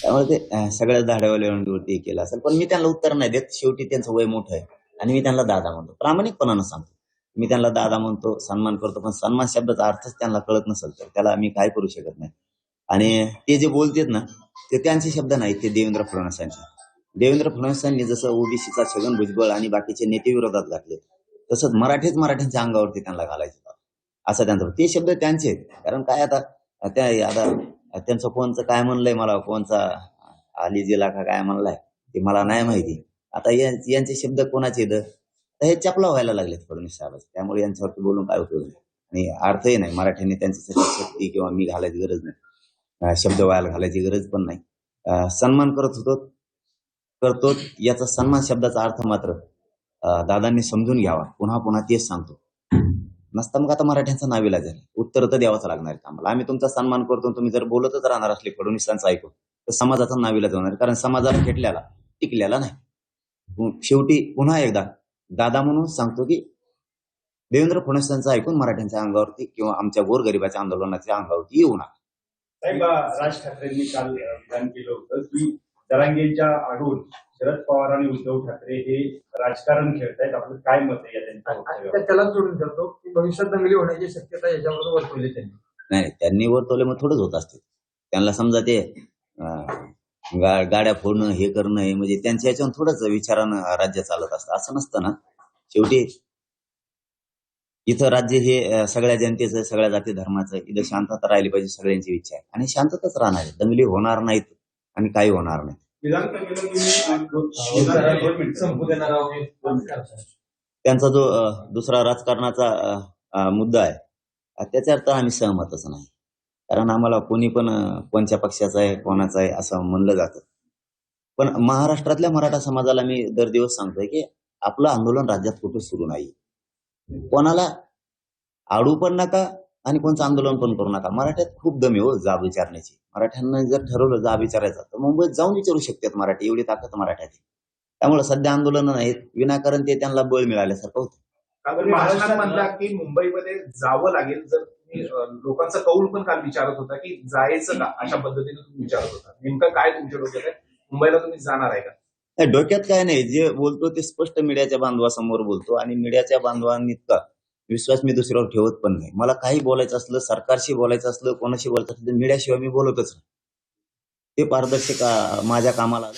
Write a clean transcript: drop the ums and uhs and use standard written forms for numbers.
त्यामुळे ते सगळ्या धाड्यावरती केलं असेल, पण मी त्यांना उत्तर नाही देत. शेवटी त्यांचं वय मोठं आहे आणि मी त्यांना दादा म्हणतो, प्रामाणिकपणानं सांगतो. मी त्यांना दादा म्हणतो, सन्मान करतो, पण सन्मान शब्दाचा अर्थच त्यांना कळत नसेल तर त्याला मी काय करू शकत नाही. आणि ते जे बोलतात ना, ते त्यांचे शब्द नाहीत, ते देवेंद्र फडणवीसांचे. देवेंद्र फडणवीसांनी जसं ओबीसीचा छगन भुजबळ आणि बाकीचे नेते विरोधात घातले, तसंच मराठ्यांच्या अंगावरती त्यांना घालायचे असं त्यांचं. ते शब्द त्यांचे आहेत. कारण काय आता त्यांचं कोणचं काय म्हणलंय, मला कोणचा अली जिला का काय म्हणलाय ते मला नाही माहिती. आता यांचे शब्द कोणाचे तर हे चपला व्हायला लागलेत फडणवीस साहेबांचे. त्यामुळे यांच्यावरती बोलून काय उपयोग नाही आणि अर्थही नाही. मराठ्यांनी त्यांच्यासाठी शक्ती किंवा मी घालायची गरज नाही, शब्द व्हायला घालायची गरज पण नाही. सन्मान करतो याचा सन्मान शब्दाचा अर्थ मात्र दादांनी समजून घ्यावा. पुन्हा पुन्हा तेच सांगतो. नसता मग आता मराठ्यांचा नाविलाज आहे, उत्तर तर द्यावंच लागणार आहे आम्हाला. आम्ही तुमचा सन्मान करतो, तुम्ही जर बोलतच राहणार असले फडणवीसांचं ऐकून तर समाजाचा नाविलाज होणार, कारण समाजाला खेटल्याला टिकलेला नाही. शेवटी पुन्हा एकदा दादा म्हणून सांगतो की देवेंद्र फडणवीसांचं ऐकून मराठ्यांच्या अंगावरती किंवा आमच्या गोरगरिबाच्या आंदोलनाच्या अंगावरती येऊ नका. साहेब, राज ठाकरेंनी काल विधान केलं होतं की जरांगेच्या आडून शरद पवार आणि उद्धव ठाकरे हे राजकारण खेळतायत. आपलं काय मत आहे या त्यांच्या? त्याला जोडून करतो की भविष्यात दंगली होण्याची शक्यता याच्यावर वर्तवली त्यांनी. नाही, त्यांनी वर्तवले मग थोडंच होत असते. त्यांना समजा ते गाड्या फोडणं हे करणं हे म्हणजे त्यांच्या याच्यावर थोडंच विचारानं राज्य चालत असतं, असं नसतं ना. शेवटी इथं राज्य हे सगळ्या जनतेचं, सगळ्या जाती धर्माचं, इथं शांतता राहिली पाहिजे, सगळ्यांची इच्छा आहे आणि शांतताच राहणार आहे. दंगली होणार नाहीत आणि काही होणार नाही. त्यांचा जो दुसरा राजकारणाचा मुद्दा आहे त्याच्यावर तर आम्ही सहमतच नाही. कारण आम्हाला कोणी पण कोणत्या पक्षाचा आहे, कोणाचा आहे असं म्हणलं जातं. पण महाराष्ट्रातल्या मराठा समाजाला मी दर दिवस सांगतोय की आपलं आंदोलन राज्यात कुठे सुरू नाही. कोणाला आडू पण नका आणि कोणचं आंदोलन पण करू नका. मराठ्यात खूप दम आहे हो जाब विचारण्याची. मराठ्यांना जर ठरवलं जाब विचारायचं तर मुंबईत जाऊन विचारू शकतात मराठी, एवढी ताकद मराठ्यात. त्यामुळे सध्या आंदोलनं नाहीत, विनाकारण ते त्यांना बळ मिळाल्यासारखं होतं. काल महाराष्ट्रात म्हणला की मुंबईमध्ये जावं लागेल. जर तुम्ही लोकांचा कौल पण काल विचारत होता की जायचं का, अशा पद्धतीने तुम्ही विचारत होता. नेमकं काय तुमच्या डोक्यात आहे? मुंबईला तुम्ही जाणार आहे का? डोक्यात काय नाही, जे बोलतो ते स्पष्ट मीडियाच्या बांधवासमोर बोलतो आणि मीडियाच्या बांधवांनी इतका विश्वास मी दुसऱ्यावर ठेवत पण नाही. मला काही बोलायचं असलं, सरकारशी बोलायचं असलं, कोणाशी बोलायचं असलं, मीडियाशिवाय मी बोलतच नाही. ते पारदर्शक माझ्या कामाला